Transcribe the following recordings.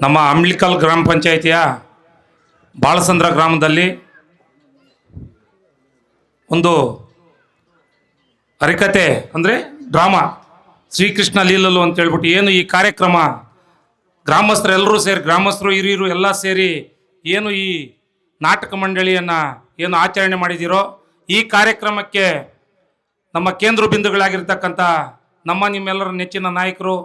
ನಮ್ಮ ಅಂಬ್ಲಿಕಲ್ ಗ್ರಾಮ ಪಂಚಾಯಿತಿಯ ಬಾಳಸಂದ್ರ ಗ್ರಾಮದಲ್ಲಿ ಒಂದು ಹರಿಕತೆ ಅಂದರೆ ಡ್ರಾಮಾ ಶ್ರೀಕೃಷ್ಣ ಲೀಲಲು ಅಂತ ಹೇಳ್ಬಿಟ್ಟು ಏನು ಈ ಕಾರ್ಯಕ್ರಮ ಗ್ರಾಮಸ್ಥರು ಎಲ್ಲರೂ ಸೇರಿ ಗ್ರಾಮಸ್ಥರು ಹಿರಿಯರು ಎಲ್ಲ ಸೇರಿ ಏನು ಈ ನಾಟಕ ಮಂಡಳಿಯನ್ನು ಏನು ಆಚರಣೆ ಮಾಡಿದಿರೋ ಈ ಕಾರ್ಯಕ್ರಮಕ್ಕೆ ನಮ್ಮ ಕೇಂದ್ರ ಬಿಂದುಗಳಾಗಿರ್ತಕ್ಕಂಥ ನಮ್ಮ ನಿಮ್ಮೆಲ್ಲರ ನೆಚ್ಚಿನ ನಾಯಕರು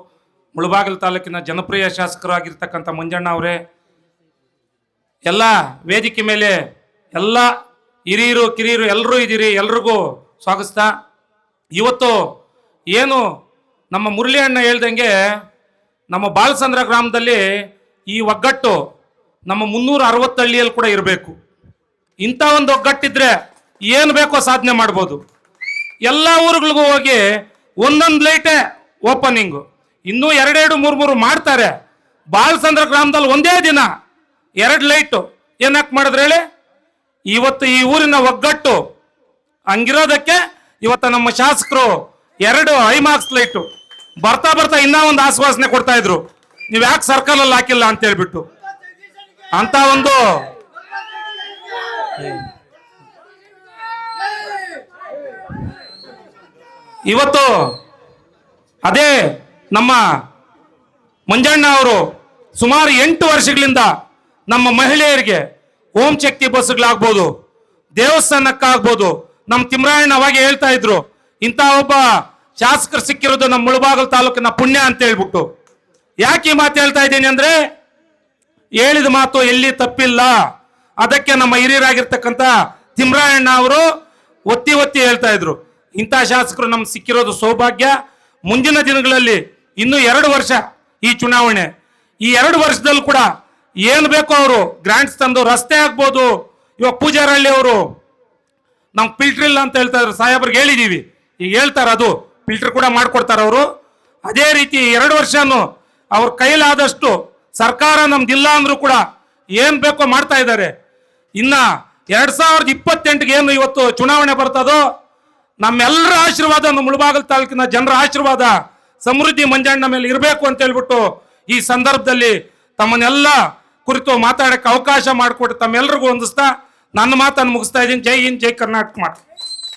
ಮುಳಬಾಗಿಲು ತಾಲೂಕಿನ ಜನಪ್ರಿಯ ಶಾಸಕರು ಆಗಿರ್ತಕ್ಕಂಥ ಮಂಜಣ್ಣ ಅವರೇ, ಎಲ್ಲ ವೇದಿಕೆ ಮೇಲೆ ಎಲ್ಲ ಹಿರಿಯರು ಕಿರಿಯರು ಎಲ್ಲರೂ ಇದ್ದೀರಿ, ಎಲ್ರಿಗೂ ಸ್ವಾಗತಿಸ್ತಾ ಇವತ್ತು ಏನು ನಮ್ಮ ಮುರಳಿ ಅಣ್ಣ ಹೇಳ್ದಂಗೆ ನಮ್ಮ ಬಾಳಸಂದ್ರ ಗ್ರಾಮದಲ್ಲಿ ಈ ಒಗ್ಗಟ್ಟು ನಮ್ಮ 360 ಹಳ್ಳಿಯಲ್ಲಿ ಕೂಡ ಇರಬೇಕು. ಇಂಥ ಒಂದು ಒಗ್ಗಟ್ಟಿದ್ರೆ ಏನು ಬೇಕೋ ಸಾಧನೆ ಮಾಡ್ಬೋದು. ಎಲ್ಲ ಊರುಗಳಿಗೂ ಹೋಗಿ ಒಂದೊಂದು ಲೈಟೇ ಓಪನಿಂಗು, ಇನ್ನೂ 2-3 ಮಾಡ್ತಾರೆ. ಬಾಳಸಂದ್ರ ಗ್ರಾಮದಲ್ಲಿ ಒಂದೇ ದಿನ 2 ಲೈಟು ಏನಕ್ಕೆ ಮಾಡಿದ್ರೆ ಹೇಳಿ? ಇವತ್ತು ಈ ಊರಿನ ಒಗ್ಗಟ್ಟು ಹಂಗಿರೋದಕ್ಕೆ ಇವತ್ತು ನಮ್ಮ ಶಾಸಕರು 2 ಐಮಾಕ್ಸ್ ಲೈಟು ಬರ್ತಾ ಬರ್ತಾ ಇನ್ನೂ ಒಂದು ಆಶ್ವಾಸನೆ ಕೊಡ್ತಾ ಇದ್ರು, ನೀವು ಯಾಕೆ ಸರ್ಕಲಲ್ಲಿ ಹಾಕಿಲ್ಲ ಅಂತ ಹೇಳ್ಬಿಟ್ಟು. ಅಂತ ಒಂದು ಇವತ್ತು ಅದೇ ನಮ್ಮ ಮಂಜಣ್ಣ ಅವರು ಸುಮಾರು 8 ವರ್ಷಗಳಿಂದ ನಮ್ಮ ಮಹಿಳೆಯರಿಗೆ ಓಂ ಶಕ್ತಿ ಬಸ್ಗಳಾಗ್ಬೋದು, ದೇವಸ್ಥಾನಕ್ಕಾಗ್ಬೋದು, ನಮ್ಮ ತಿಮ್ರಾಯಣ್ಣ ಅವಾಗ ಹೇಳ್ತಾ ಇದ್ರು ಇಂಥ ಒಬ್ಬ ಶಾಸಕರು ಸಿಕ್ಕಿರೋದು ನಮ್ಮ ಮುಳಬಾಗಿಲು ತಾಲೂಕಿನ ಪುಣ್ಯ ಅಂತ ಹೇಳ್ಬಿಟ್ಟು. ಯಾಕೆ ಈ ಮಾತು ಹೇಳ್ತಾ ಇದ್ದೀನಿ ಅಂದ್ರೆ, ಹೇಳಿದ ಮಾತು ಎಲ್ಲಿ ತಪ್ಪಿಲ್ಲ. ಅದಕ್ಕೆ ನಮ್ಮ ಹಿರಿಯರಾಗಿರ್ತಕ್ಕಂಥ ತಿಮ್ರಾಯಣ್ಣ ಅವರು ಒತ್ತಿ ಒತ್ತಿ ಹೇಳ್ತಾ ಇದ್ರು ಇಂಥ ಶಾಸಕರು ನಮ್ಗೆ ಸಿಕ್ಕಿರೋದು ಸೌಭಾಗ್ಯ. ಮುಂದಿನ ದಿನಗಳಲ್ಲಿ ಇನ್ನೂ 2 ವರ್ಷ ಈ ಚುನಾವಣೆ, ಈ 2 ವರ್ಷದಲ್ಲಿ ಕೂಡ ಏನು ಬೇಕೋ ಅವರು ಗ್ರಾಂಟ್ಸ್ ತಂದು ರಸ್ತೆ ಆಗ್ಬೋದು. ಇವಾಗ ಪೂಜಾರಹಳ್ಳಿ ಅವರು ನಮ್ಗೆ ಫಿಲ್ಟರ್ ಇಲ್ಲ ಅಂತ ಹೇಳ್ತಾ ಇದ್ರು, ಸಾಹೇಬ್ರಿಗೆ ಹೇಳಿದೀವಿ, ಈಗ ಹೇಳ್ತಾರೆ ಅದು ಫಿಲ್ಟರ್ ಕೂಡ ಮಾಡ್ಕೊಡ್ತಾರೆ ಅವರು. ಅದೇ ರೀತಿ 2 ವರ್ಷನೂ ಅವ್ರ ಕೈಲಾದಷ್ಟು ಸರ್ಕಾರ ನಮ್ದಿಲ್ಲ ಅಂದ್ರೂ ಕೂಡ ಏನು ಬೇಕೋ ಮಾಡ್ತಾ ಇದ್ದಾರೆ. ಇನ್ನ 2028ಗೆ ಏನು ಇವತ್ತು ಚುನಾವಣೆ ಬರ್ತದೋ ನಮ್ಮೆಲ್ಲರ ಆಶೀರ್ವಾದ, ನಮ್ಮ ಮುಳಬಾಗಿಲು ತಾಲೂಕಿನ ಜನರ ಆಶೀರ್ವಾದ ಸಮೃದ್ಧಿ ಮಂಜಣ್ಣ ಮೇಲೆ ಇರಬೇಕು ಅಂತ ಹೇಳ್ಬಿಟ್ಟು ಈ ಸಂದರ್ಭದಲ್ಲಿ ತಮ್ಮನ್ನೆಲ್ಲ ಕುರಿತು ಮಾತಾಡಕ್ಕೆ ಅವಕಾಶ ಮಾಡಿಕೊಟ್ಟು ತಮ್ಮೆಲ್ಲರಿಗೂ ಹೊಂದಿಸ್ತಾ ನನ್ನ ಮಾತನ್ನು ಮುಗಿಸ್ತಾ ಇದ್ದೀನಿ. ಜೈ ಹಿಂದ್, ಜೈ ಕರ್ನಾಟಕ ಮಾತು.